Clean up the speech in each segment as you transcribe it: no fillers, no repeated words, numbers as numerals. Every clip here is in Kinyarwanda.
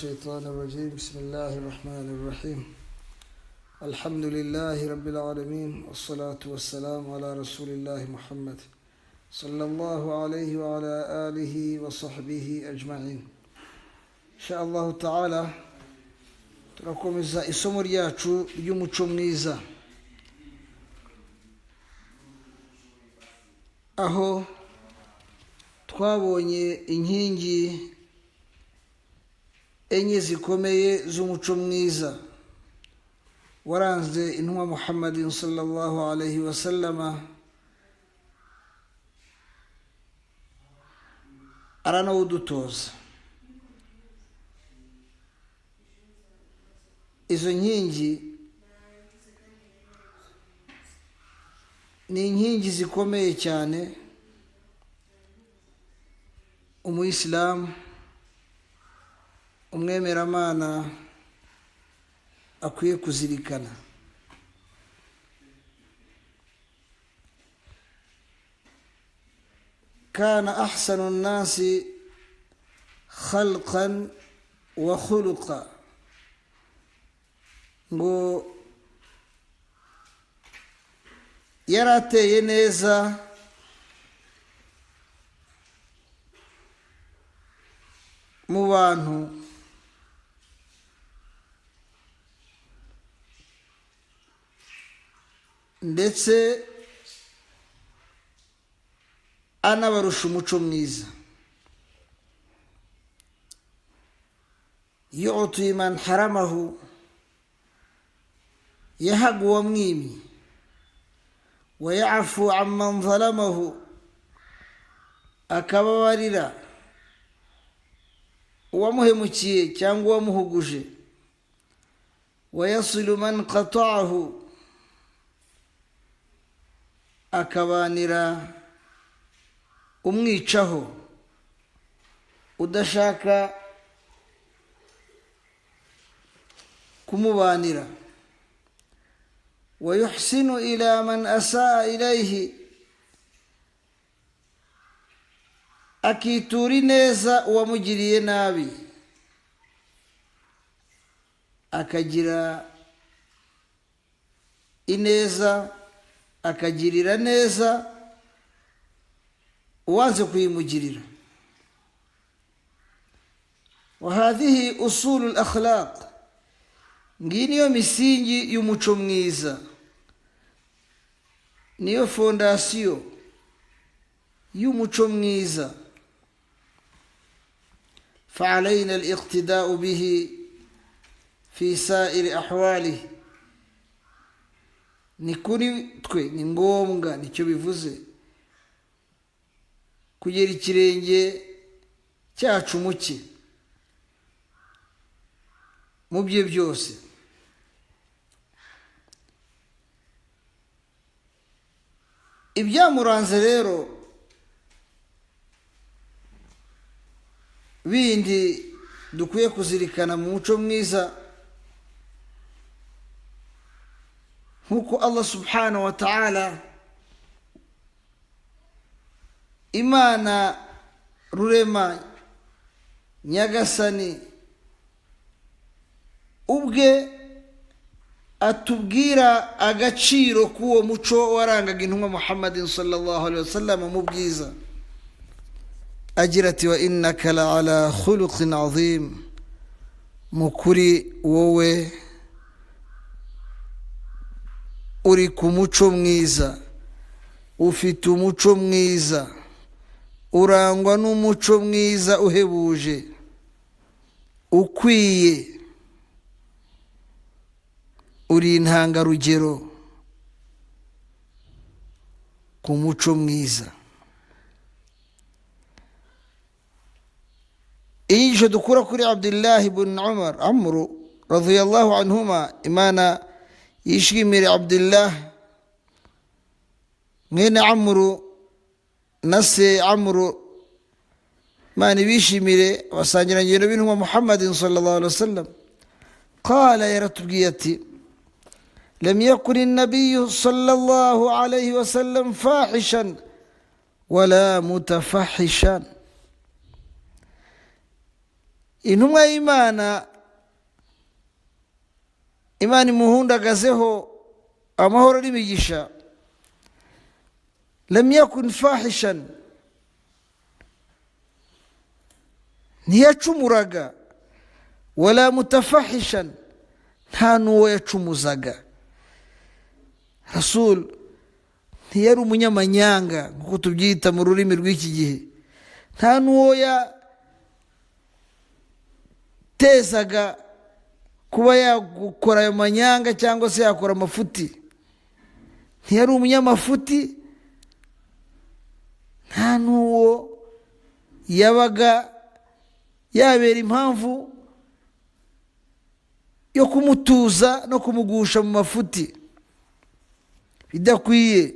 الشيطان الرجيم بسم الله الرحمن الرحيم الحمد لله رب العالمين والصلاة والسلام على رسول الله محمد صلى الله عليه وعلى آله وصحبه أجمعين إن شاء الله تعالى turakomeza isomo ryacu ry'umuco mwiza aho twabonye inkingi enye zikomeye z'umuco mwiza waranze intumwa Muhammadin sallallahu alayhi wa sallama aranawudutoza. Izo nkingi ni inkingi zikomeye cyane umuyisilamu umwemeramana akwiye kuzirikana. Kana ahsanu nnasi khalqan wa khuluqa, ngo yarateye neza mu bantu ndetse anabarusha umuco mwiza. yu'ti man haramahu, yahaga uwamwimye, wa ya'fu amman zalamahu, akababarira uwamuhemukiye cyangwa uwamuhuguje, wa yasilu man qata'ahu, akabanira umwicaho udashaka kumubanira, wa yuhsinu ila man asaa ilayhi, akitura ineza uwamugiriye nabi, akagira ineza akagirira neza uwanze kuyimugirira. Wa hadhihi usulul akhlaq, ngiyi niyo misingi y'umuco mwiza, niyo fondasiyo y'umuco mwiza. فعلينا الاقتداء به في سائر أحواله, ni kuri twe ni ngombwa, nicyo bivuze kugera ikirenge cyacu muke mu bye byose. Ibyamuranze rero bindi dukwiye kuzirikana mu muco mwiza, nkuko Allah subhanahu wa ta'ala, Imana rurema nyagasani, ubwe atubwira agaciro k'uwo muco warangaga intumwa Muhammadin sallallahu alaihi wasallam mu bwiza, agira ati wa innaka la ala khuluqin azim, mukuri wowe uri ku muco mwiza, ufite umuco mwiza, urangwa n'umuco mwiza uhebuje ukwiye, uri intangarugero ku muco mwiza. Inyigisho dukura kuri Abdullah ibn Amr radiyallahu anhuma, Imana yishimire Abdullah mwene Amru na se Amru, Imana bishimire abasangirangendo b'intumwa Muhammadin sallallahu alaihi wasallam. Qala, yaratubwiye ati lam yakun an-nabiy sallallahu alaihi wasallam fahishan wala mutafahishan, intumwa y'Imana, Imana imuhundagazeho amahoro n'imigisha, lam yakun fahishan, ntiyacumuraga, wala mutafahishan, nta n'uwo yacumuzaga. Rasul ntiyari umunyamanyanga nk'uko tubyita mu rurimi rw'iki gihe, nta n'uwo yatezaga kuba yakora ayo manyanga cyangwa se yakora amafuti. Ntiyari umunyamafuti, nta n'uwo yabaga yabera impamvu yo kumutuza no kumugusha mu mafuti bidakwiye,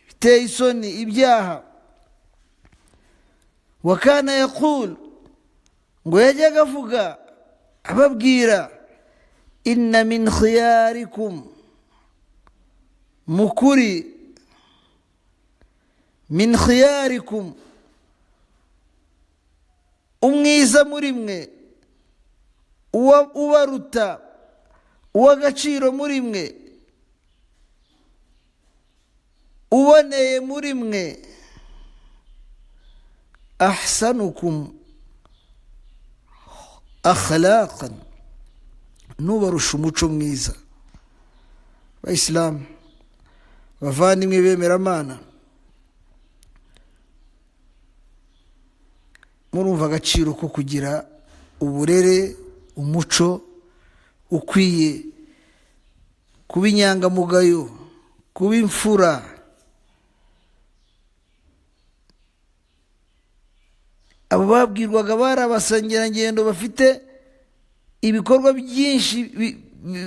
biteye isoni, ibyaha. Wa kana yaqul, ngo yajyaga avuga ababwira, inna min khiyarikum, mukuri, min khiyarikum, umwiza muri mwe, ubaruta, uw'agaciro muri mwe, uboneye muri mwe, ahsanukum akhlaqan, nubarusha umuco mwiza. Abayisilamu, bavandimwe bemeramana, murumva agaciro ko kugira uburere, umuco ukwiye, kuba inyangamugayo, kuba imfura. Abo babwirwaga bari abasangirangendo bafite ibikorwa byinshi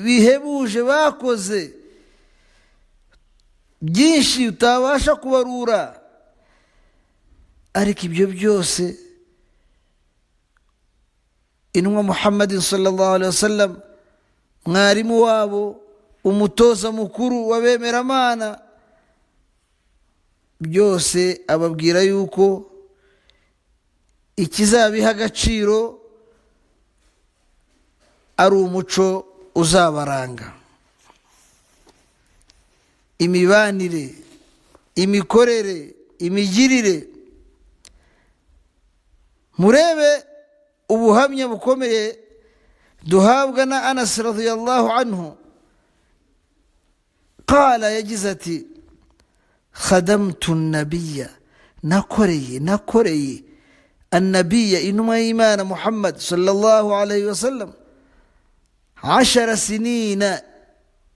bihebuje bakoze, byinshi utabasha kubarura, ariko ibyo byose intumwa Muhammadin sallallahu alaihi wasallam, mwarimu wabo, umutoza mukuru w'abemeramana, byose ababwira yuko ikizabiha agaciro ari umuco uzabaranga. Imibanire, imikorere, imigirire. Murebe ubuhamya bukomeye duhabwa na Anas radhiyallahu anhu. Qala, yagize ati, khadamtu an-nabiyya, nakoreye النبي إنما إيمان محمد صلى الله عليه وسلم 10 سنين,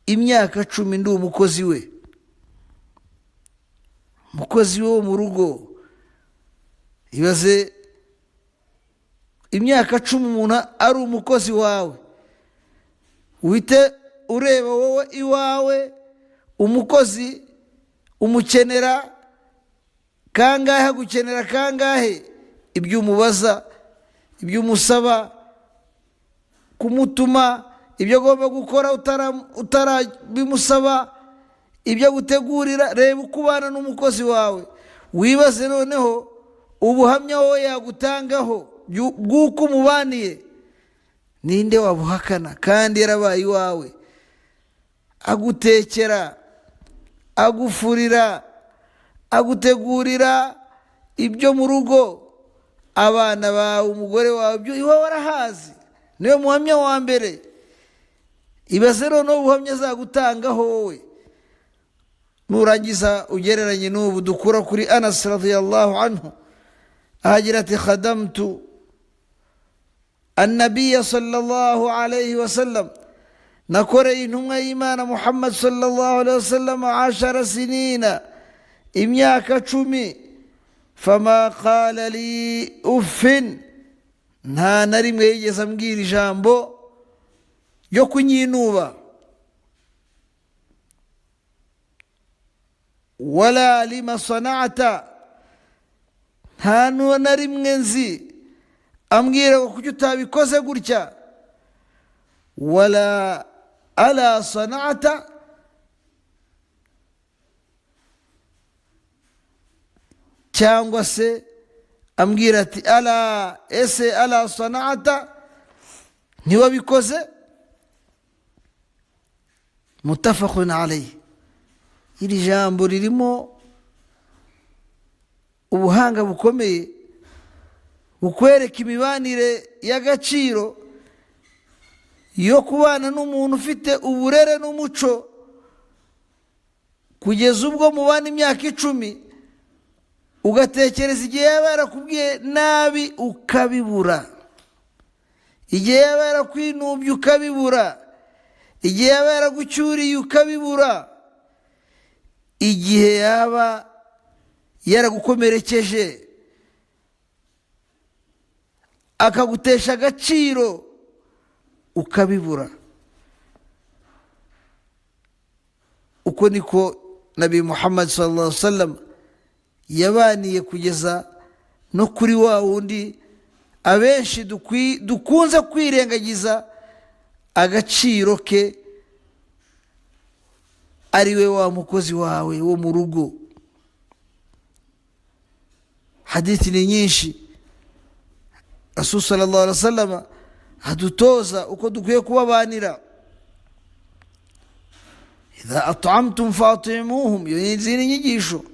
imyaka 10 ndi umukozi we, umukozi wo mu rugo. Ibaze imyaka 10 umuntu ari umukozi wawe, uhite ureba wowe iwawe umukozi umukenera kangahe, gukenera kangahe, ibyo umubaza, ibyo umusaba, kumutuma, ibyo agomba gukora utarabimusaba, ibyo gutegurira. Reba uko ubana n'umukozi wawe, wibaze noneho ubuhamya wowe yagutangaho bw'uko umubaniye. Ninde wabuhakana? Kandi yarabaye iwawe, agutekera, agufurira, agutegurira ibyo mu rugo, abana bawe, umugore wawe, ibyo iwawe warahazi, niwe muhamya wa mbere. Ibaze noneho ubuhamya azagutangaho wowe. Nurangiza ugereranye n'ubu dukura kuri Anas radhiyallahu anhu, ahagira ati, khadamtu an-nabiyya sallallahu alayhi wasallam, nakoreye intumwa y'Imana Muhammad sallallahu alayhi wasallam 10 sinina, imyaka 10. Fama qala li uffin, nta na rimwe yigeze ambwira ijambo ryo kunyinuba, wala lima sana'ata, nta na rimwe nzi ambwira ngo kuki utabikoze gutya, wala ala sana'ata, cyangwa se ambwira ati ala ese ala sana'ata ntiwabikoze. Muttafaqun alayhi. Iri jambo ririmo ubuhanga bukomeye bukwereka imibanire y'agaciro yo kubana n'umuntu ufite uburere n'umuco kugeza ubwo mubana imyaka 10, ugatekereza igihe yaba yarakubwiye nabi ukabibura, igihe yaba yarakwinumbye ukabibura, igihe yaba yaragucyuriye ukabibura, igihe yaba yaragukomerekeje akagutesha agaciro ukabibura. Uko niko Nabi Muhammad sallallahu alaihi wasallam yabaniye kugeza no kuri wa wundi abenshi dukunze kwirengagiza agaciro ke, ariwe wa mukozi wawe wo mu rugo. Hadithi ni nyinshi Rasul sallallahu alaihi wasallam adutoza uko dukwiye kubabanira. Idha at'amtum fa'timuhum, yizini nyigisho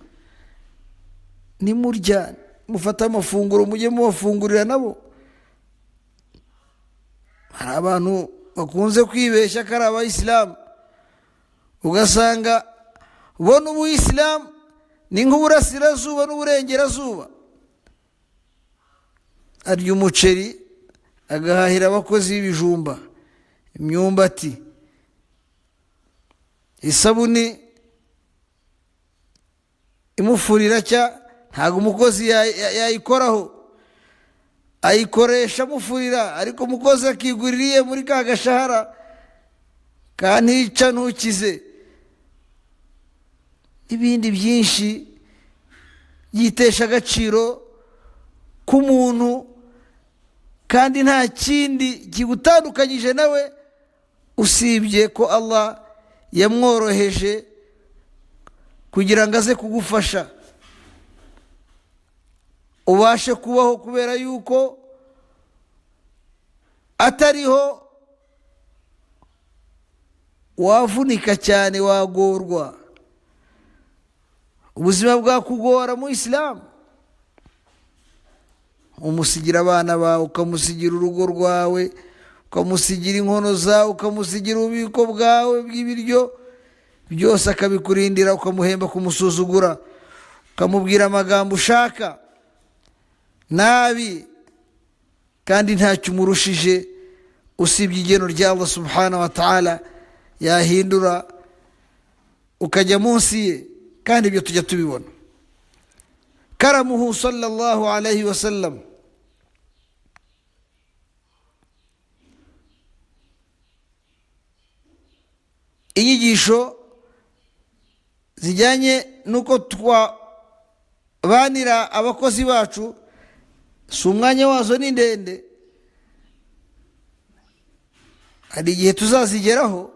nimurya mufata amafunguro mujye mubafungurira nabo. Hari abantu bakunze kwibeshya ko ari abayisilamu, ugasanga ubona ubuyisilamu ni nk'uburasirazuba n'uburengerazuba. Arya umuceri agahahira abakozi b'ibijumba, imyumbati, isabuni imufurira ntago umukozi yayikoraho, ayikoresha mufurira, ariko umukozi akiguririye muri ka gashahara kantica ntukize. Ibindi byinshi yitesha agaciro k'umuntu kandi nta kindi kigutandukanyije nawe usibye ko Allah yamworoheje kugira ngo aze kugufasha ubashe kubaho, kubera yuko atariho wavunika cyane, wagorwa, ubuzima bwakugora mu Islam. Umusigira abana bawe, ukamusigira urugo rwawe, ukamusigira inkono zawe, ukamusigira ububiko bwawe bw'ibiryo byose, akabikurindira, ukamuhemba kumusuzugura, ukamubwira amagambo ushaka nabi kandi ntacyo umurushije usibye igeno rya Allah subhanahu wa ta'ala yahindura ukajya munsi ye. Kandi ibyo tujya tubibona. Karamuhu sallallahu alayhi wa sallam, inyigisho zijyanye nuko twabanira abakozi bacu si umwanya wazo ni ndende, hari igihe tuzazigeraho,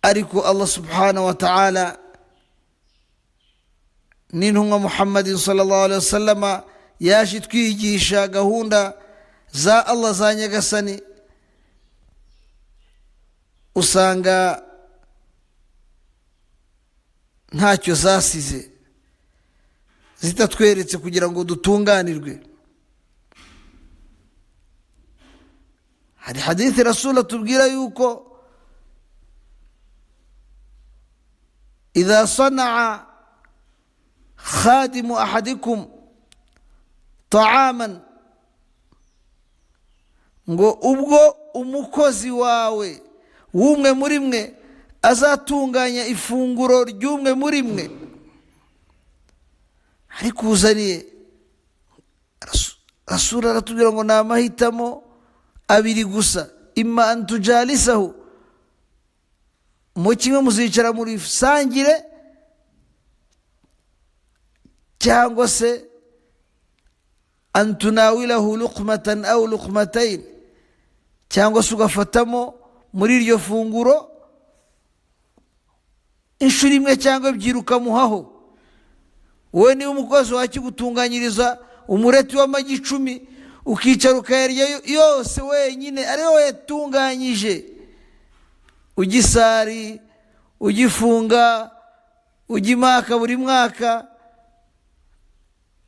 ariko Allah subhanahu wa ta'ala n'intumwa Muhammadin sallallahu alaihi wasallam yaje twigisha gahunda za Allah za nyagasani, usanga ntacyo zasize zitatweretse kugira ngo dutunganirwe. Hari hadithi Rasul atubwira yuko idha sana'a khadimu ahadikum ta'aman, ngo ubwo umukozi wawe w'umwe muri mwe azatunganya ifunguro ry'umwe muri mwe, ariko uzaniye, Rasul aratubwira ngo ni amahitamo abiri gusa, imma an tujalisahu, mu kimwe muzicara muri sangire, cyangwa se an tunawilahu luqmatan aw luqmatayn, cyangwa se ugafatamo muri iryo funguro inshuro imwe cyangwa ebyiri ukamuhaho, wowe niba umukozi wakigutunganyiriza umureti w'amagi 10 ukicara ukayarya yose wenyine ari wowe yatunganyije, ugisari ugifunga ugimaka buri mwaka,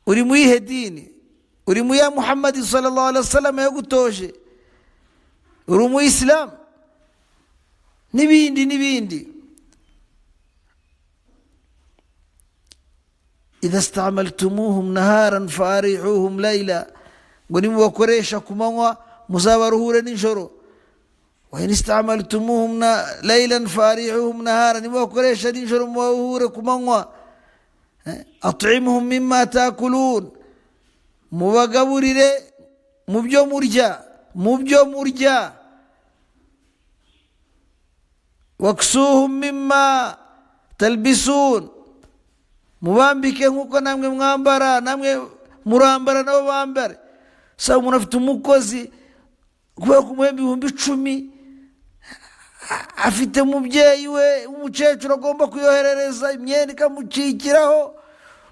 uri mu ihe dini? uri mu ya Muhammad sallallahu alaihi wasallam yagutoje? uri mu Islam? n'ibindi. idha ista'maltumuhum naharan farihuhum layla, ngo nimubakoresha ku manywa muzabaruhure nijoro. wa in ista'maltumuhum laylan farihuhum naharan, nimubakoresha nijoro mubaruhure ku manywa. at'imuhum mimma ta'kulun, mubagaburire mu byo murya. waksuhum mimma talbisun, mubambike nkuko namwe mwambara, namwe murambara nabo bambare. Sa umuntu afite umukozi kubera kumuhemba 10,000, afite umubyeyi we umukecuru agomba kuyoherereza imyenda ikamucikiraho,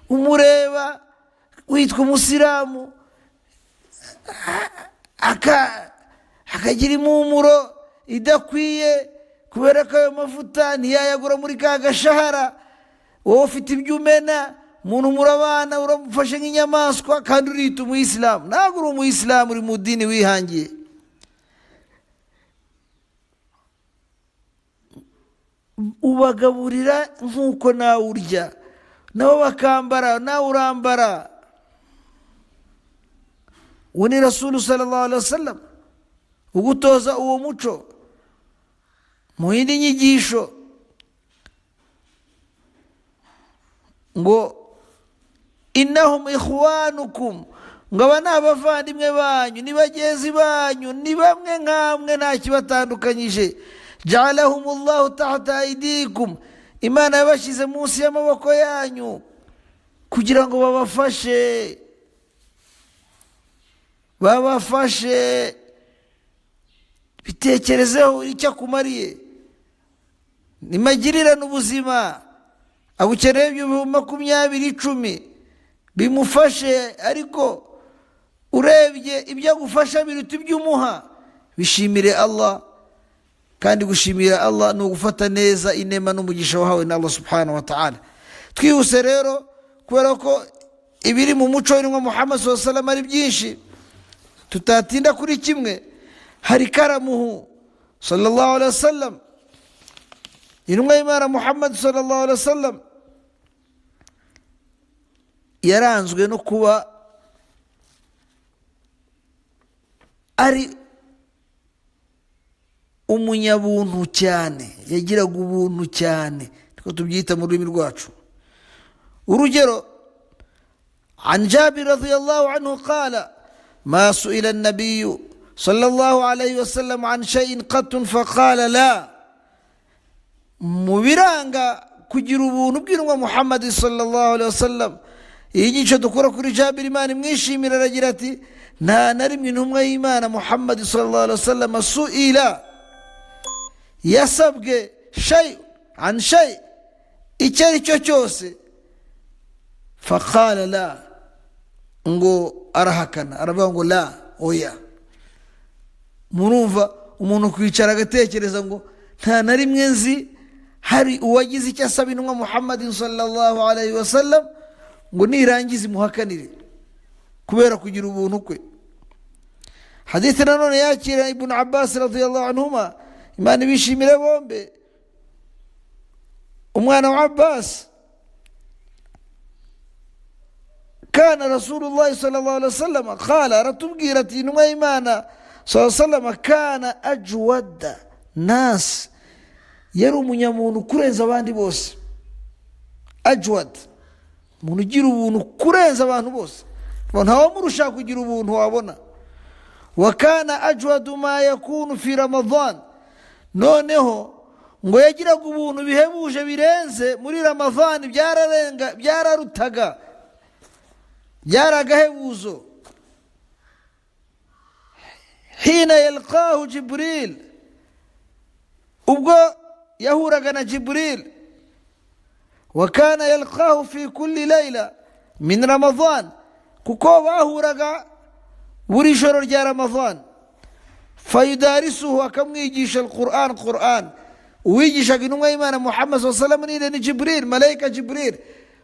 umureba witwa umusilamu akagira impumuro idakwiye kubera ko ayo mavuta ntiyayagura muri ka gashahara. wowe ufite ibyo umena, umuntu murabana uramufashe nk'inyamaswa kandi urita umuyisilamu. ntabwo uri umuyisilamu, uri mu dini wihangiye. ubagaburira nk'uko nawe urya, nabo bakambara nawe urambara. uwo ni Rasulu sallallahu alaihi wasallam ugutoza uwo muco. mu yindi nyigisho ngo innahum ikhwanukum, ngo aba ni abavandimwe banyu, ni bagenzi banyu, ni bamwe nkamwe, nta kibatandukanyije. ja'alahumullahu tahta aydikum, Imana yabashyize munsi y'amaboko yanyu kugira ngo babafashe. bitekerezeho icyo akumariye, nimagirirane ubuzima. abukeneye ibihumbi 20 10 bimufashe, ariko urebye ibyo agufasha biruta ibyo umuha, bishimire Allah. kandi gushimira Allah ni ugufata neza inema n'umugisha wahawe na Allah subhanahu wa ta'ala. twihuse rero kubera ko ibiri mu muco w'intumwa Muhammad sallallahu alaihi wasallam ari byinshi, tutatinda kuri kimwe. hari karamuhu sallallahu alaihi wasallam, intumwa y'Imana Muhammad sallallahu alaihi wasallam yaranzwe no kuba ari umunyabuntu cyane, yagiraga ubuntu cyane, niko tubyita mu rurimi rwacu. urugero, عن جابر رضي الله عنه قال ما سئل النبي صلى الله عليه وسلم عن شيء قط فقال لا. mu biranga kugira ubuntu bw'intumwa Muhammad sallallahu alaihi wasallam, iyi nyigisho dukora kuri Jabir, Imana imwishimira, aragira ati nta na rimwe intumwa y'Imana Muhammad sallallahu alaihi wasallam su'ila, yasabwe an shay, icyo ari cyo cyose, faqala la, ngo arahakana, aravuga ngo la, oya. murumva umuntu kwicara agatekereza ngo nta na rimwe nzi hari uwagize icyo asaba intumwa Muhammad sallallahu alaihi wasallam ngo nirangize imuhakanire kubera kugira ubuntu kwe. hadithi nanone yakira Ibn Abbas radiyallahu anhuma, Imana ibishimire bombe. umwana wa Abbas, kana Rasulullah sallallahu alaihi wasallam qala, aratubwira ati intumwa y'Imana sallallahu alaihi wasallam kana ajwada nas, yari umunyamuntu kurenza abandi bose. ajwad, umuntu ugira ubuntu kurenza abantu bose, ntawamurusha kugira ubuntu wabona. wa kana ajwadu ma yakunu fi Ramadan, noneho ngo yagiraga ubuntu bihebuje birenze muri Ramadan, byararutaga, byaragahebuzo. hina yalqahu Jibril, ubwo yahuraga na Jibril. wa kana yalqahu fi kulli layla, min Ramadan, kuko bahuraga buri joro rya Ramadan. Fayudarisuhu, akamwigisha Quran. Uwigishaga intumwa y'Imana Muhammad sallallahu alaihi wasallam ni Jibril, malaika Jibril.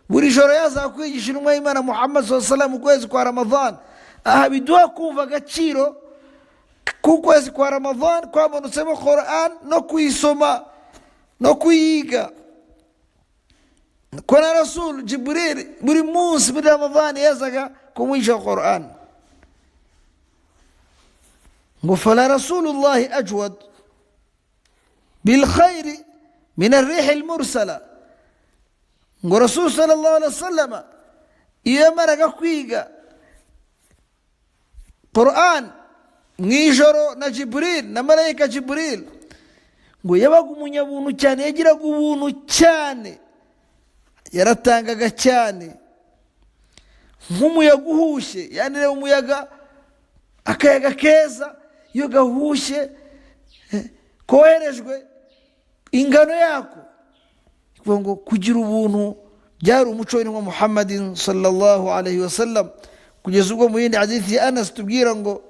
Buri joro yaza kwigisha intumwa y'Imana Muhammad sallallahu alaihi wasallam ukwezi kwa Ramadan. Aha biduha kumva agaciro k'ukwezi kwa Ramadan, kwabonutsemo Quran no kuyisoma no kuyiga. Kuna Rasul Jibril buri munsi muri Ramadan yazaga kumwigisha Quran. ngo fala Rasulullahi ajwad bil khairi min ar-rih al-mursala. ngo Rasul sallallahu alaihi wasallam iyo yamaraga kwiga Quran mwijoro na Jibril na malaika Jibril, ngo yabaga umunyabuntu cyane, yagiraga ubuntu cyane, yaratangaga cyane nk'umuyaga uhushe. Yani rero umuyaga, akayaga keza iyo gahushe koherejwe ingano yako, ngo kugira ubuntu byari umuco w'intumwa Muhammadin sallallahu alaihi wasallam. kugeza ubwo mu yindi hadithi ya Anas tubwira ngo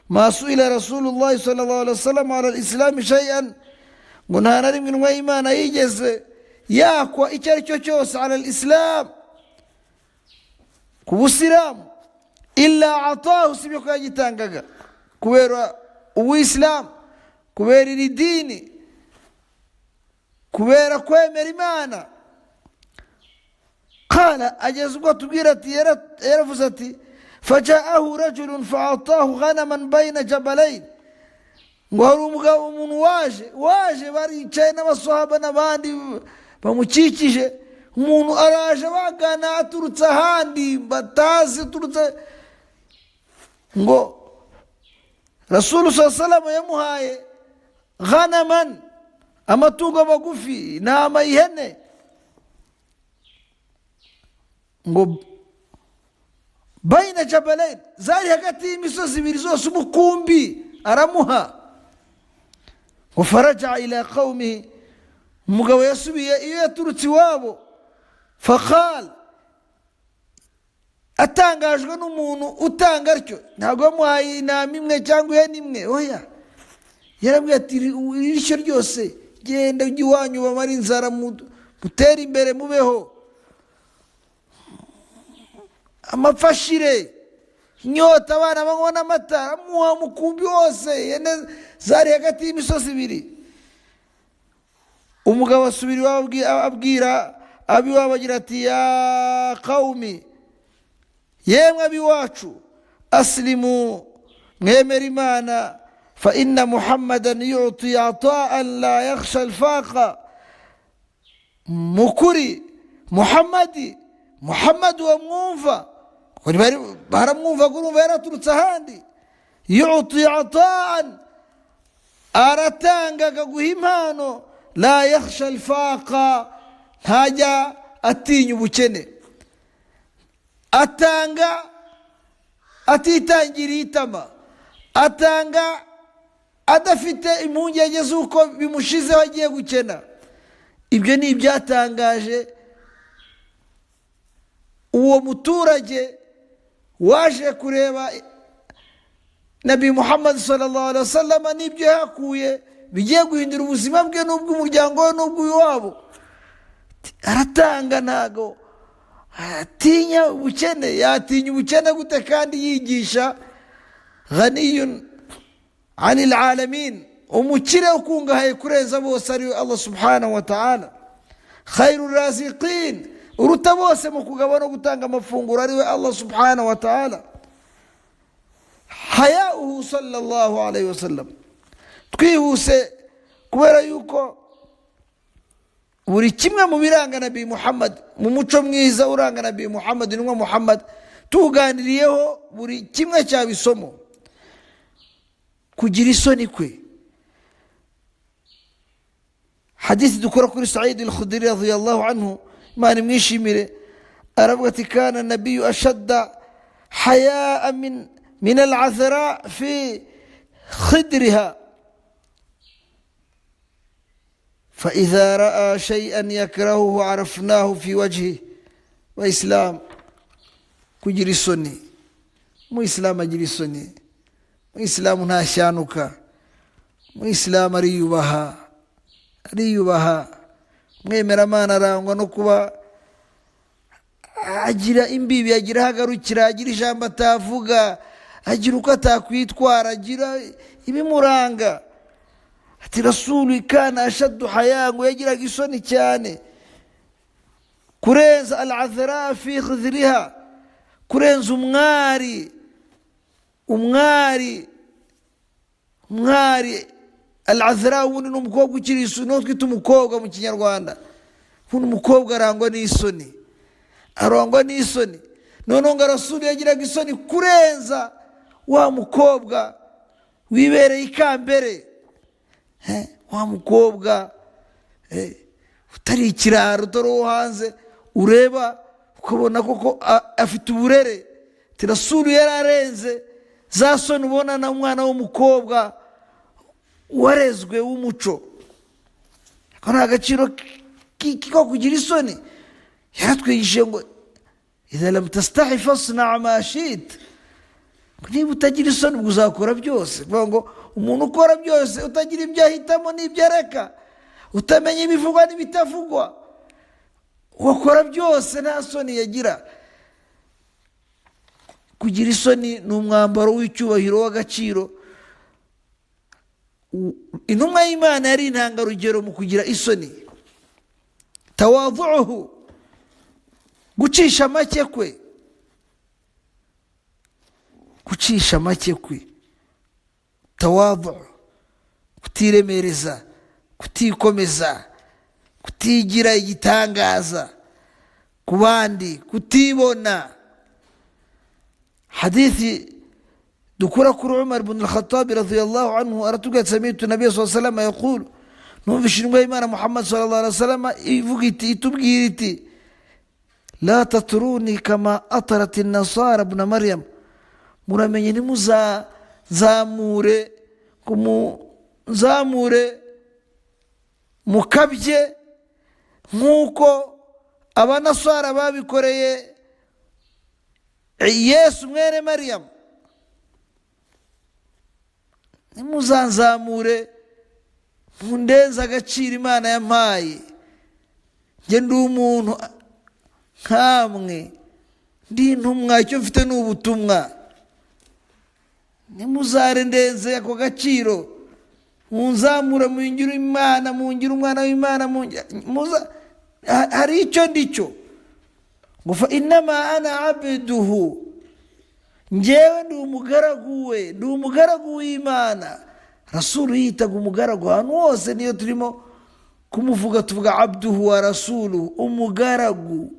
ma suila Rasulullah sallallahu alaihi wasallam ala al-islam shay'an, ngo nta na rimwe intumwa y'Imana yigeze yakwa icyo ari cyo cyose ala al-islam, ku busilamu, illa atahu, sibyo ko yagitangaga kubera uwisilamu, kubera iri dini, kubera kwemera Imana. Qala, ageze ubwo tubwira ati yaravuze ati faja'ahu rajulun fa'atahu ghanaman bayna jabalayn, ngo hari umuntu waje baricaye n'abasahaba n'abandi bamukikije. umuntu araje bagana aturutse ahandi batazi, aturutse, ngo Rasul sallallahu alaihi wasallam yamuhaye ghanaman, amatungo magufi, intama, ihene, ngo bayina jabalain, zari hagati y'imisozi ibiri zose, umukumbi aramuha. ngo faraja ila qaumihi, umugabo yasubiye iyo yaturutse iwabo. Faqal, atangajwe n'umuntu utanga atyo, ntabwo yamuhaye intama imwe cyangwa ihene imwe, oya, yarabwiye ati irishyo ryose genda ujye iwanyu bamara inzara, mutere imbere mubeho, amapfashire, inyota, abana banywa n'amata, amuha umukumbi wose, ihene zari hagati y'imisozi ibiri. umugabo asubira iwabo abwira abiwabo agira ati ya qaumi, yemwe abiwacu, aslimu, mwemera Imana, fa inna Muhammadan yu'ti ata'an la yakhsha al-faqa. mukuri Muhammad wamwumva, baramwumva, kurumva yaraturutse ahandi. yu'ti ata'an, aratanga akaguha impano, la yakhsha al-faqa, ntajya atinya ubukene, atanga atitangiriye itama, atanga adafite impungenge z'uko bimushizeho agiye gukena. ibyo ni ibyatangaje uwo muturage waje kureba Nabi Muhammad sallallahu alaihi wasallam, n'ibyo yakuye bigiye guhindura ubuzima bwe n'ubw'umuryango we n'ubw'iwabo. aratanga, ntago atinya ubukene. yatinya ubukene gute kandi yigisha ghaniyun anil alamin, umukire ukungahaye kurenza bose ari Allah subhanahu wa ta'ala, khairur raziqin, uruta bose mu kugaba no gutanga amafunguro ari we Allah subhanahu wa ta'ala. hayauhu sallallahu alaihi wasallam, twihuse kubera yuko buri kimwe mu biranga Nabi Muhammad, mu muco mwiza uranga Nabi Muhammad, intumwa Muhammad, tuganiriyeho buri kimwe cyabisomo. kugira isoni kwe, hadithi dukora kuri Sa'id al-Khudri radiyallahu anhu, Imana imwishimire, aravuga ati kana nabiyyu ashadda haya'a min al-'athra fi khidriha, فإذا رأى شيئا يكرهه عرفناه في وجهه. وإسلام kugira isoni. Umuyisilamu agira isoni, umuyisilamu ntashyanuka, umuyisilamu ariyubaha. Umwemeramana arangwa no kuba agira imbibi, agira aho agarukira, agira ijambo atavuga, agira uko atakwitwara, agira ibimuranga. Ati Rasulu kana ashaddu haya, ngo yagiraga isoni cyane kurenza al-athra fi khidriha, kurenza umwari al-athra. Ubundi ni umukobwa ukiri isoni, no twita umukobwa mu Kinyarwanda. Ubundi umukobwa arangwa n'isoni, noneho ngo Rasulu yagiraga isoni kurenza wa mukobwa wibereye ikambere, wa mukobwa utari ikiraro, utari uwo hanze, ureba ukabona koko afite uburere. Rasulu yararenze za soni ubona na umwana w'umukobwa warezwe w'umuco. Ako ni agaciro ko kugira isoni. Yaratwigishije ngo idha lam tastahi fasna' ma shit, niba utagira isoni ubwo uzakora byose. Kuvuga ngo umuntu ukora byose, utagira ibyo ahitamo n'ibyo areka, utamenya ibivugwa n'ibitavugwa, wakora byose nta soni yagira. Kugira isoni ni umwambaro w'icyubahiro w'agaciro. Intumwa y'Imana yari intangarugero mu kugira isoni. Tawadhu'uhu, gucisha make kwe, tawadhu, kutiremereza, kutikomeza, kutigira igitangaza ku bandi, kutibona. Hadithi dukura kuri Umar ibn al-Khattab radhiyallahu anhu, aratubwira ati sami'tu Nabiy sallallahu alayhi wa sallam yaqulu, numvise intumwa y'Imana Muhammad sallallahu alayhi wa sallam ivuga iti, itubwira iti, la tatruni kama atarat an-nasara ibn Maryam, muramenye ntimuzamure mukabye nk'uko abanasara babikoreye Yesu mwene Maryam. Nimuzanzamure mundenza agaciro Imana yampaye. Nge ndi umuntu nkamwe, ndi intumwa, icyo mfite ni ubutumwa. Nimuzarendenze ako gaciro, munzamura mungira Imana, mungira umwana w'Imana, hari icyo ndicyo. Ngo fa innama ana abduhu, ngewe ndi umugaragu we, ndi umugaragu w'Imana. Rasulu yitaga umugaragu ahantu hose, niyo turimo kumuvuga tuvuga abduhu wa rasulu,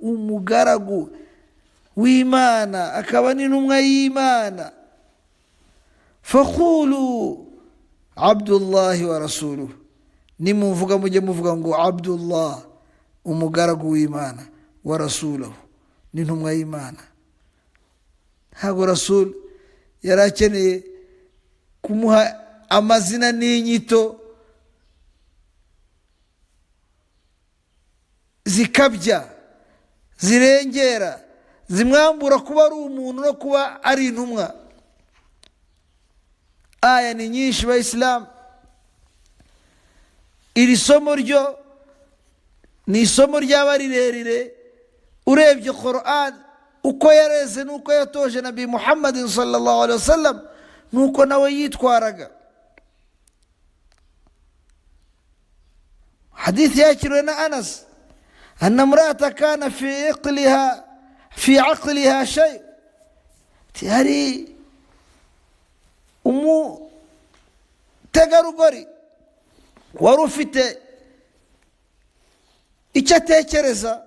umugaragu w'Imana, akaba n'intumwa y'Imana. Faqulu abdullahi wa rasuluhu, nimuvuga mujye muvuga ngo Abdullah, umugaragu w'Imana, wa rasuluhu, n'intumwa y'Imana. Ntabwo Rasul yari akeneye kumuha amazina n'inyito zikabya, zirengera, zimwambura kuba ari umuntu no kuba ari intumwa. Aya ni nyinshi Bayisilamu. Iri somo ryo ni isomo ryaba rirerire. Urebye Qur'an uko yareze nuko yatoje Nabi Muhammad sallallahu alaihi wasallam, nuko nawe yitwaraga. حديث ياكلنا أنس أن امرأة كان في عقلها شيء، تهري أمو تقرقري ورفت إيشتكرزا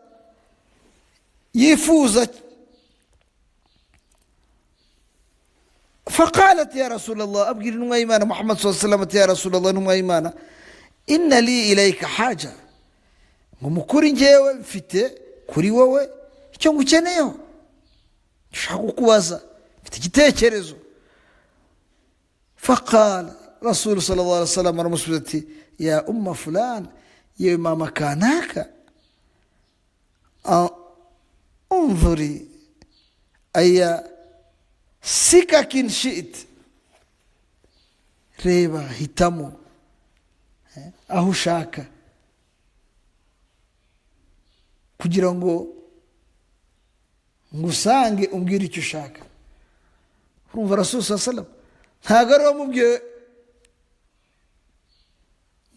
يفوز. فقالت يا رسول الله، أبقي نميمانة محمد صلى الله عليه وسلم، يا رسول الله نميمانة inna li ilayka haja, ngo mukuri ngewe mfite kuri wowe icyo ngukeneyeho, nshaka kukubaza, mfite igitekerezo. Faqala Rasul sallallahu alaihi wasallam aramusubiza ati, ya umma fulan, yewe mama kanaka, unzuri aya sikakin shit, reba hitamo aho ushaka kugira ngo ngusange umbwire icyo ushaka. Urumva Rasul sallallahu alaihi wasallam ntago ari wamubwiye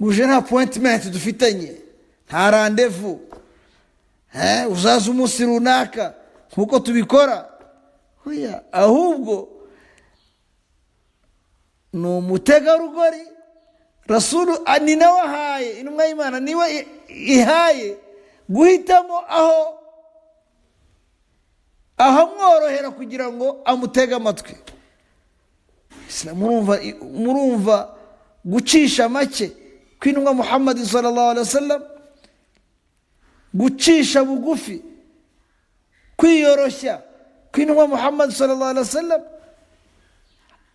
uje nta appointment dufitanye, nta rendezvous, uzaza umunsi runaka nkuko tubikora. Oya, ahubwo no mutegarugori Rasulu ani nawe ahaye, intumwa y'Imana niwe ihaye guhitamo aho mworohera kugira ngo amutege amatwi. Murumva gucisha make kw'intumwa Muhammad sallallahu alaihi wasallam, gucisha bugufi, kwiyoroshya kw'intumwa Muhammad sallallahu alaihi wasallam,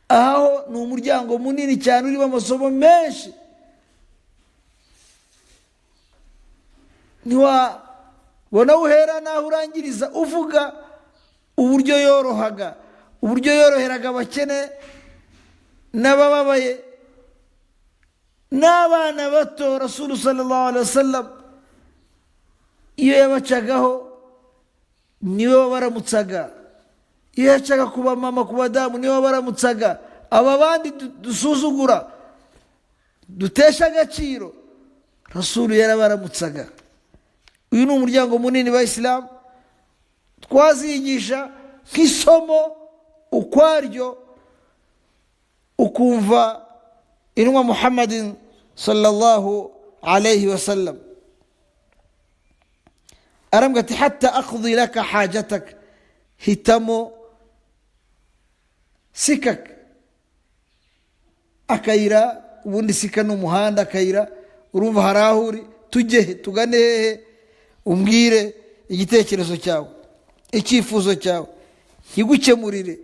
aho ni umuryango munini cyane urimo amasomo menshi. Niwabona uhera naho urangiriza uvuga uburyo yoroheraga abakene n'abababaye n'abana bato. Rasul sallallahu alaihi wasallam iyo yabacagaho niwe wabaramutsaga, iyo yacaga kuba mama ku badamu niwe wabaramutsaga. Aba bandi dusuzugura dutesha agaciro, Rasul yarabaramutsaga. Uyu ni umuryango munini wa Islam twazigisha nk'isomo ukwaryo, ukumva intumwa Muhammadin sallallahu alayhi wasallam arambwira ati hatta aqdi laka hajatak, hitamo sikak, akayira. Ubundi sika n'umuhanda, akayira. Urumva hari aho uri, tujye tugane hehe, umbwire igitekerezo cyawe, icyifuzo cyawe, nkigukemurire.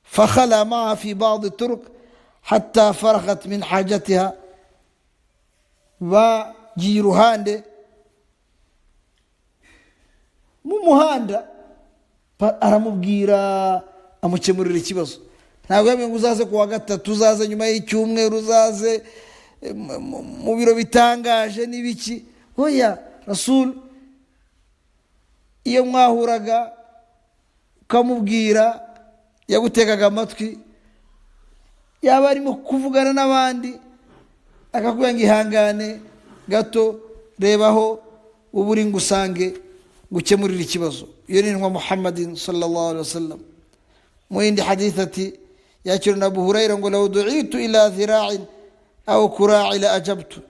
فخلى معها في بعض الطرق حتى فرغت من حاجتها. bagiye iruhande mu muhanda, aramubwira amukemurira ikibazo. Ntabwo yabwiye ngo uzaze kuwa gatatu, uzaze nyuma y'icyumweru, uzaze mu biro bitangaje n'ibiki. Oya, Rasul iyo mwahuraga ukamubwira yagutegaga amatwi, yaba arimo kuvugana n'abandi akakubwira ngo ihangane gato, rebaho uburi ngusange gukemurira ikibazo. Iyo ni intumwa Muhammadin sallallahu alaihi wasallam. Mu yindi hadith ati yakira na Abu Hurairah ngo law du'itu ila dhira'in aw kura' la ajabtu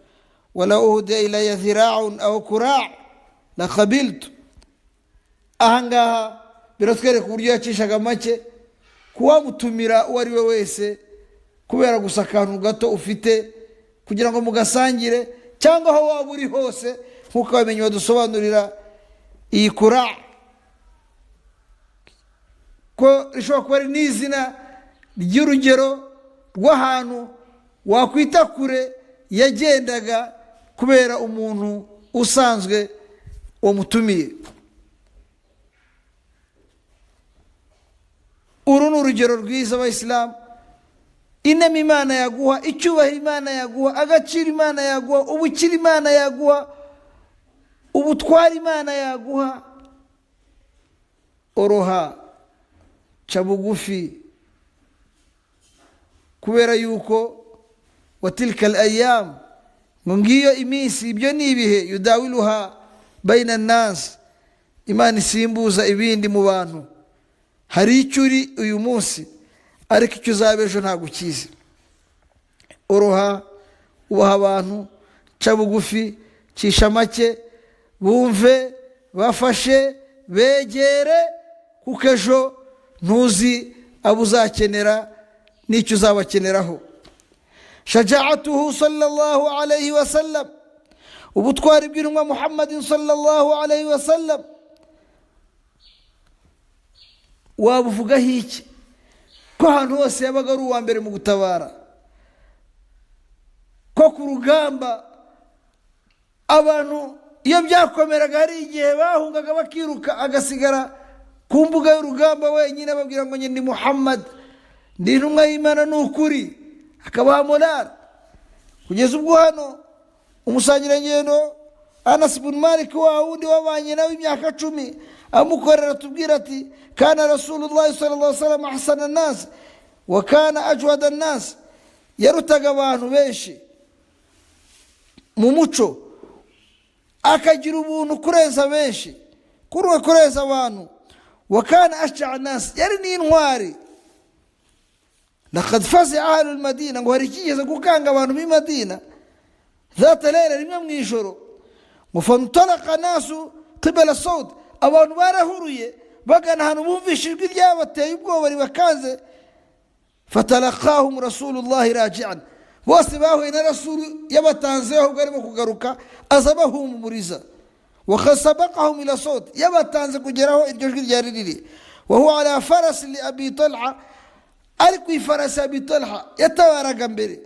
wa law uhdiya ila dhira'un aw kura' la qabiltu. Ahangaha biratwereka uburyo yacishaga make, kuwamutumira uwo ari we wese kubera gusa akantu gato ufite kugira ngo mugasangire, cyangwa aho waba uri hose. Nkuko abamenyi badusobanurira iyi kura ko rishobora kuba ari n'izina ry'urugero rw'ahantu wakwita kure yagendaga kubera umuntu usanzwe wamutumiye. Uru ni urugero rwiza abayisilamu. Inema Imana yaguha, icyubahiro Imana yaguha, agaciro Imana yaguha, ubukire Imana yaguha, ubutwari Imana yaguha. Oroha, ca bugufi, kubera yuko watilka al-ayyam, ngiyo iminsi, ibyo ni ibihe, yudawiluha bayna an-nas, Imana isimbuza ibindi mu bantu. Hari icyo uri uyu munsi, ariko icyo uzaba ejo ntabwo ukizi. Oroha, ubaha abantu, ca bugufi, cisha make, bumve, bafashe, begere, kuko ejo ntuzi abo uzakenera n'icyo uzabakeneraho. Shaja'atuhu sallallahu alayhi wa sallam, ubutwari bw'intumwa Muhammadin sallallahu alayhi wa sallam wabuvugaho iki? Ko ahantu hose yabaga ari uwa mbere mu gutabara, ko ku rugamba abantu iyo byakomeraga hari igihe bahungaga bakiruka agasigara ku mbuga y'urugamba wenyine babwira ngo ndi Muhammad, ndi intumwa y'Imana n'ukuri, akabaha morale. Kugeza ubwo hano umusangirangendo Anas ibn Malik wa wundi wabanye nawe imyaka 10 amukorera tubwira ati kana Rasulullah sallallahu alaihi wasallam ahsana an-nas wa kana ajwada an-nas, yarutaga abantu benshi mu muco, akagira ubuntu kurenza benshi, kurenza abantu. Wa kana ashja'a an-nas, yari n'intwari. Laqad fazi'a ahlu al-Madina, ngo hari kigeze gukanga abantu b'i Madina ذات ليلة rimwe mu ijoro. Mufantalaqa nasu qibala Saud, abantu barahuruye bagana ahantu bumvishe ijwi ryabateye ubwoba ribakanze. Fatalaqahum Rasulullah raji'an, bose bahuye na Rasulu yabatanzeho ubwo arimo kugaruka, aza bahumuriza. Wa khasabaqahum ila Saud, yabatanze kugeraho iryo jwi ryari riri. Wa huwa ala faras li Abi Talha, ari ku ifarasi Abi Talha yatabaraga mbere,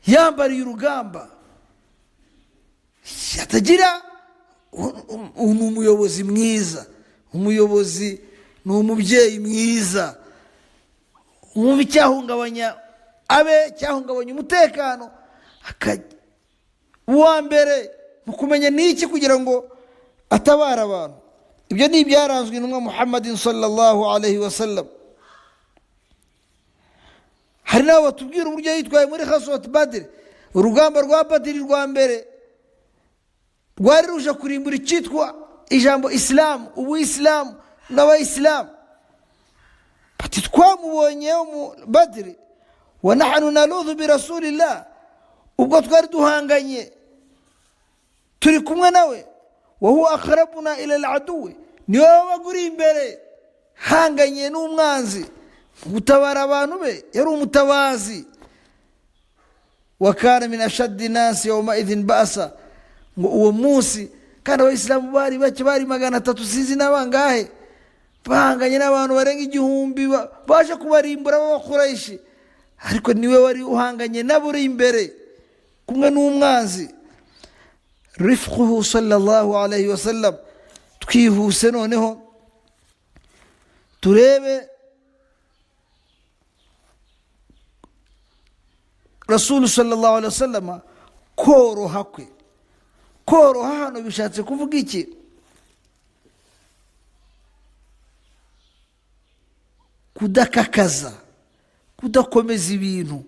yambariye urugamba, yatagira umuyobozi mwiza. Umuyobozi ni umubyeyi mwiza, umwumva icyahungabanya abe, cyahungabanya umutekano, uwa mbere mu kumenya n'iki kugira ngo atabara abantu. Ibyo ni ibyaranzwe n'umwa Muhammadin sallallahu alaihi wasallam. Hari nabo batubwira uburyo yitwaye muri Ghazwat Badr, urugamba rwa Badr rwa mbere rwari ruje kurimbura icyitwa ijambo Islam, ubuislamu n'abayisilamu. Bati twamubonye mu Badr wa nahnu naludhu bi Rasulillah, ubwo twari duhanganye turi kumwe nawe. Wa huwa aqrabuna ila al-adu, niwe waguri imbere hanganye n'umwanzi gutabara abantu be, yari umutabazi. Wa kana min ashaddi nasi yawma idhin ba'sa, ngo uwo munsi kandi abayisilamu bari bake, bari 300 sinzi n'abangahe, bahanganye n'abantu barenga 1000 baje kubarimbura b'Abakuraishi, ariko niwe wari uhanganye nabo uri imbere kumwe n'umwanzi. Rifquhu sallallahu alayhi wasallam. Twihuse noneho turebe Rasul sallallahu alayhi wasallam koroha kwe. Koroha hano bishatse kuvuga iki? Kudakakaza, kudakomeza ibintu,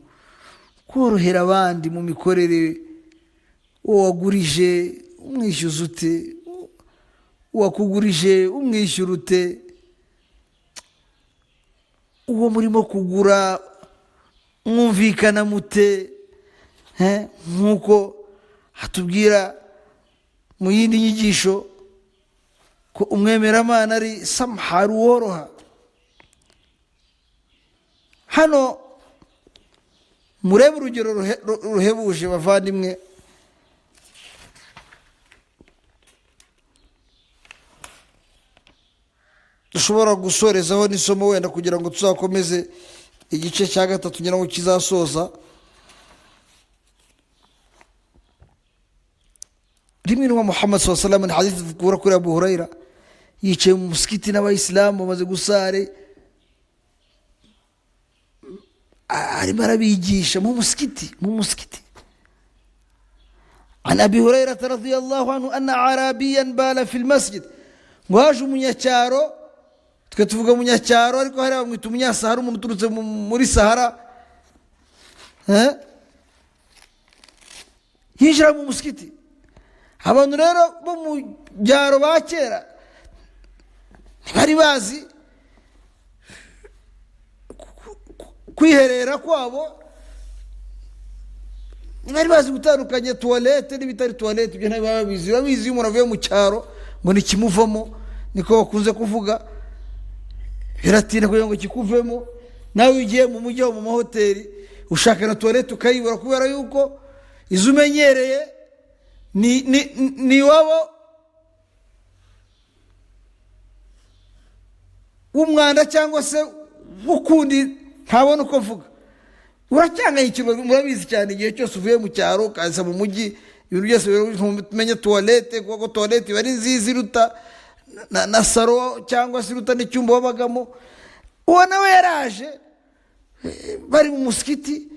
korohera abandi mu mikorere. Uwagurije umwishyuza ute, uwakugurije umwishyura ute, uwo murimo kugura mwumvikana mute, nkuko hatubwira mu yindi nyigisho ko umwemeramana ari samha, woroha. Hano murebe urugero ruhebuje bavandimwe. Dushobora gusorezaho n'isomo wenda kugira ngo tuzakomeze igice cya 3 ngira ngo kizasoza. Rimwe n'umwa Muhammad sallallahu alaihi wasallam, hadith tukura kuri Abu Huraira, yicaye mu musikiti n'abayisilamu bamaze gusare, arimo arabigisha mu musikiti. An Abi Huraira radhiyallahu anhu anna arabiyan bala fi almasjid, waje umunyacyaro, twe tuvuga munyacyaro ariko hari bamwita umunyasahara, umuntu uturutse muri Sahara, yinjira mu musikiti. Abantu rero bo mu byaro ba kera ntibari bazi kwiherera kwabo, ntibari bazi gutandukanya toilette n'ibitari toilette. Ibyo ntabwo babizi. Babizi umuntu avuye mu cyaro ngo nikimuvamo, niko bakunze kuvuga. Biratinda kugira ngo kikuvemo. Nawe ugiye mu mujyi mu mahoteli ushaka na toilette ukayibura, kubera yuko izumenyereye ni wabo umwanda cyangwa se ukundi ntabona uko vuga. uracyangayikirwa murabizi cyane igihe cyose uvuye mu cyaro ukaza mu mujyi ibintu byose umenya toilette kuko toilette bari nziza iruta na saro cyangwa se iruta n'icyumba wabagamo. uwo nawe yaraje bari mu musikiti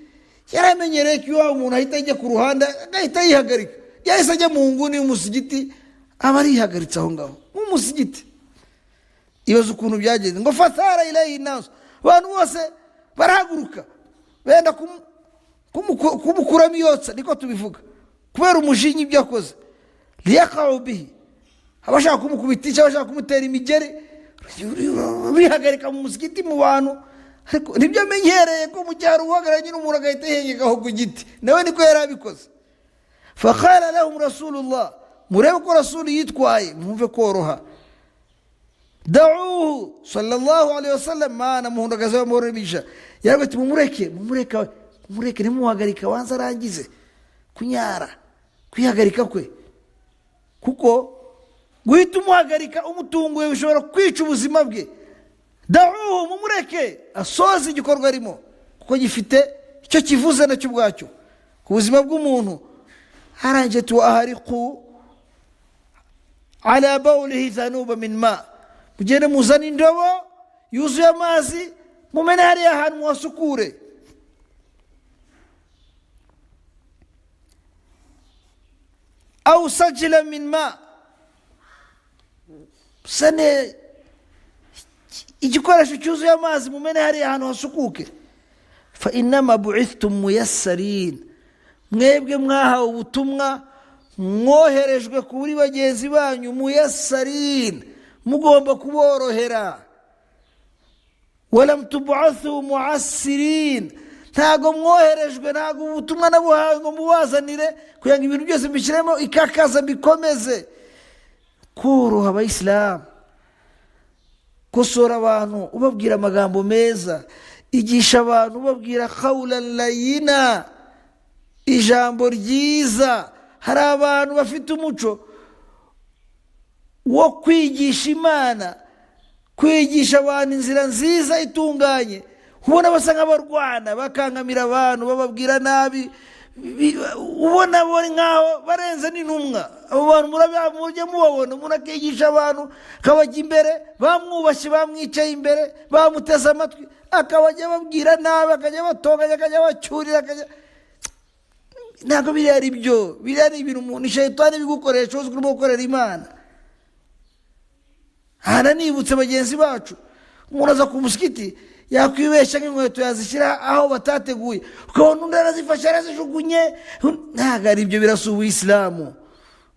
yaramenyereye ko iwabo umuntu ahita ajya ku ruhande agahita yihagarika, yahise ajya mu nguni y'umusigiti aba arihagaritse aho ngaho mu musigiti. ibaze ukuntu byagenze ngo fatara ilahi nasu, abantu bose barahaguruka benda kumukuramo iyotsa, niko tubivuga, kubera umujinya ibyo akoze. liyaqau bihi, abashaka kumukubitisha, abashaka kumutera imigeri, bihagarika mu musigiti mu bantu. ariko nibyo amenyereye ko mu cyaro uhagaranye n'umuntu agahita yihengekaho ku giti, nawe niko yari abikoze. faqala lahum rasulullah, murebe ko rasuli yitwaye, mwumve koroha. da'uhu sallallahu alaihi wasallam, mana muhundagaze bamuremija, yaravuga ati mumureke ntimuhagarika wanza arangize kunyara, kwihagarika kwe, kuko guhita umuhagarika umutunguye bishobora kwica ubuzima bwe. da'uhu, mumureke asoze igikorwa arimo, kuko gifite icyo kivuze nacyo ubwacyo ku buzima bw'umuntu. harangiye tu ahariqu ala bawlihi dhanuba min ma, mugende muzana indobo yuzuye amazi mumene hariya ahantu muhasukure. au sajila min ma, sane igikoresho cyuzuye amazi mumene hariya ahantu hasukuke. fa innama bu'ithtum muyassarin, mwebwe mwahawe ubutumwa mwoherejwe kuri bagenzi banyu muyassarin, mugomba kuborohera. walam tub'athu mu'assirin, ntago mwoherejwe, ntago ubutumwa nabuhawe ngo mubazanire kugira ngo ibintu byose mbishyiremo ikakaza bikomeze. koroha abayisilamu, kosora abantu ubabwira amagambo meza, igisha abantu ubabwira qawlan layina, ijambo ryiza. hari abantu bafite umuco wo kwigisha Imana, kwigisha abantu inzira nziza itunganye, ubona basa nk'abarwana bakangamira abantu bababwira nabi, ubona bari nkaho barenze n'intumwa. abo bantu mujya mubabona, umuntu akigisha abantu akabajya imbere bamwubashye, bamwicaye imbere, bamuteze amatwi, akabajya babwira nabi, akajya batonganya, akajya bacyurira, ntabwo biriya ari byo. biriya ni ibintu umuntu shayitani bigukoresha uzi urimo gukorera Imana. hana nibutse bagenzi bacu, umuntu aza ku musikiti yakwibeshya nk'inkweto yazishyira aho batateguye, ukabona undi arazifashe arazijugunye. ntabwo ari ibyo, birasa ubuyisilamu.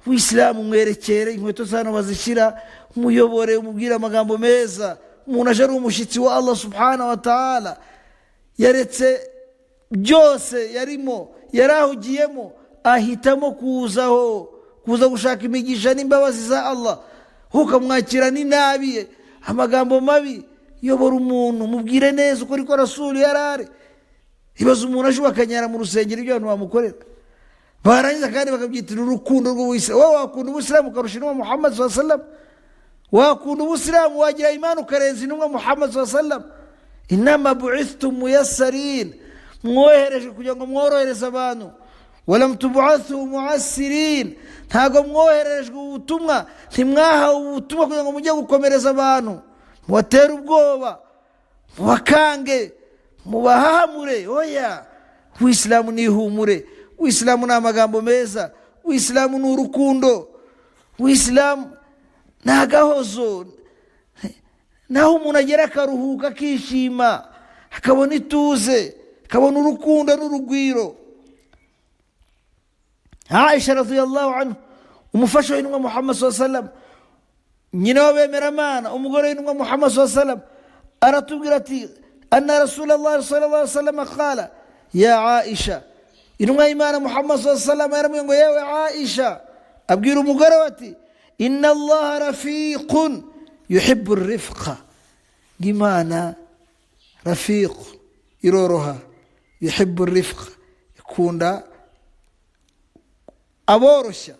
ubuyisilamu mwerekere inkweto zano bazishyira, umuyobore, umubwire amagambo meza. umuntu aje ari umushyitsi wa Allah subhanahu wa ta'ala, yaretse byose yarimo, yarahugiyemo, ahitamo kuza gushaka imigisha n'imbabazi za Allah, ukamwakira n'inabi, amagambo mabi. yobora umuntu, mubwire neza uko ariko rasuli yarare. ibaze umuntu aje bakanyara mu rusengero ibyo abantu bamukorera, barangiza kandi bakabyitira urukundo rw'ubuyisilamu. wowe wakunda ubuyisilamu ukarusha intumwa Muhammad sallallahu alaihi wasallam, wakunda ubuyisilamu wagira imani ukarenza intumwa Muhammad sallallahu alaihi wasallam. inama bu'ithtum muyassarin, mwoherejwe kugira ngo mworohereze abantu. walam tub'athu mu'assirin, ntago mwoherejwe ubutumwa, ntimwahawe ubutumwa kugira ngo mujye gukomereza abantu, mubatere ubwoba, mubakange, mubahahamure. oya, uwisilamu ni ihumure, uwisilamu ni amagambo meza, uwisilamu ni urukundo, uwisilamu ni agahozo. naho umuntu agera akaruhuka akishima, akabona ituze, akabona urukundo n'urugwiro. Aisha radhiyallahu anhu, umufasha w'intumwa Muhammad sallallahu alaihi wasallam, nyina w'abemeramana, umugore w'intumwa Muhammad sallallahu alaihi wasallam, aratubwira ati anna Rasulullah sallallahu alaihi wasallam qala ya Aisha, intumwa y'Imana Muhammad sallallahu alaihi wasallam yaramubwiye ngo yewe Aisha, abwira umugore we ati inna Allah rafiqun yuhibbu ar-rifqa, Imana rafiq, iroroha, yuhibbu ar-rifqa, ikunda aboroshya.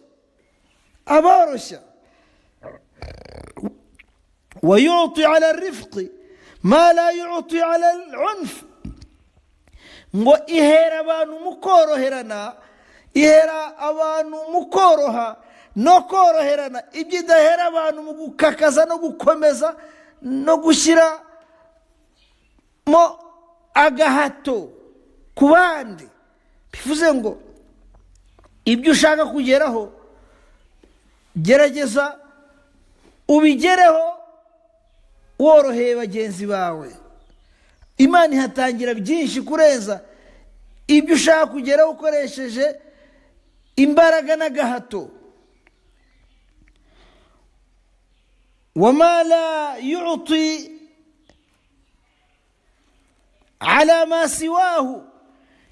ويعطي على الرفق ما لا يعطي على العنف, ngo ihera abantu mukoroherana, ihera abantu mukoroha no koroherana. Ibyo idahera abantu mu gukakaza no gukomeza no gushyira mo agahato ku bandi. Bivuze ngo ibyo ushaka kugeraho gerageza ubigereho woroheye bagenzi bawe. Imana ihatangira byinshi kurenza ibyo ushaka kugeraho ukoresheje imbaraga n'agahato. وما لا يعطي على ما سواه.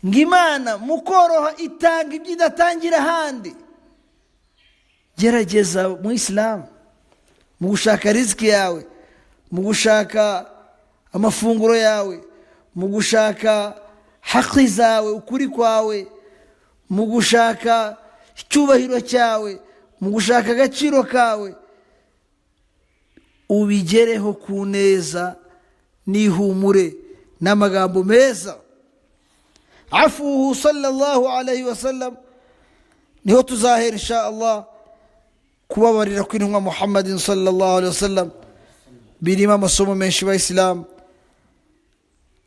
ngimana mukoroha itanga ibyo idatangira ahandi. Gerageza mu Islam mu gushaka riziki yawe, mu gushaka amafunguro yawe, mu gushaka haki zawe, ukuri kwawe, mu gushaka icyubahiro cyawe, mu gushaka agaciro kawe, ubigereho ku neza n'ihumure n'amagambo meza. Afuhu sallallahu alayhi wa sallam, niho tuzahera insha Allah kubabarira kw'intumwa Muhammadin sallallahu alayhi wa sallam birimo amasomo menshi y'Islam.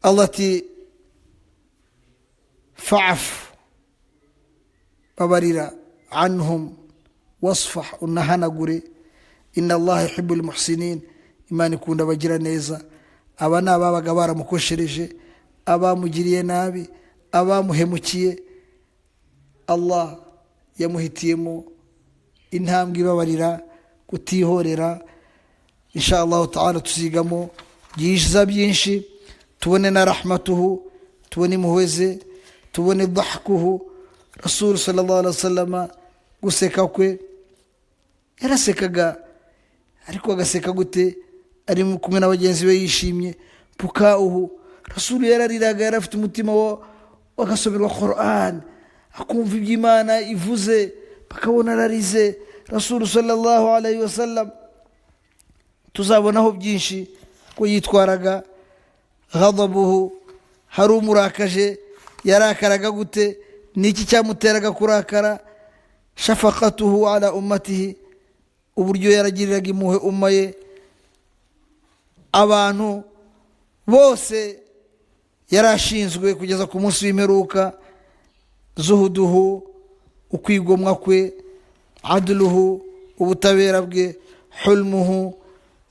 Allah ati fa'af, babarira, anhum wasfah, unahanagure, inna Allah yuhibbul muhsinin, Imana ikunda abagira neza. Aba ni ababaga baramukoshereje, abamugiriye nabi, abamuhemukiye, Allah yamuhitiyemo intambwe ibabarira, kutihorera. insha Allah ta'ala tuzigamo byiza byinshi, tubone na rahmatuhu, tubone impuhwe ze, tubone dhahkuhu. Rasul sallallahu alaihi wasallam guseka kwe, yarasekaga ariko agaseka gute? Ari kumwe n'abagenzi be yishimye. Pukauhu, Rasul yarariraga, yarafite umutima wagasomerwa Qur'an, akumva iby'Imana ivuze, bakabona ararize. Rasul sallallahu alaihi wasallam tuzabonaho byinshi ko yitwaraga. Ghadabuhu, hari umurakaje yarakaraga gute? Niki cyamuteraga kurakara? Shafaqatuhu ala ummatihi, uburyo yaragiriraga impuhwe umma ye, abantu bose yarashinzwe kugeza ku munsi w'imperuka. Zuhuduhu, ukwigomwa kwe. Adluhu, ubutabera bwe. Hulmuhu,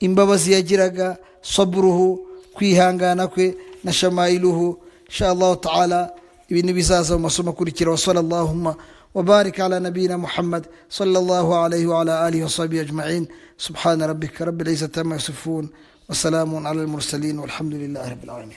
imbabazi yagiraga. Sabruhu, kwihangana kwe. Na shamailuhu. insha Allah ta'ala ibintu bizaza mu masomo akurikira. Wa sallallahu wa barik ala nabiyina Muhammad sallallahu alayhi wa ala alihi wa sahbihi ajma'in. Subhana rabbika rabbil izzati amma yasifun wa salamun ala al mursalin walhamdulillahi rabbil alamin.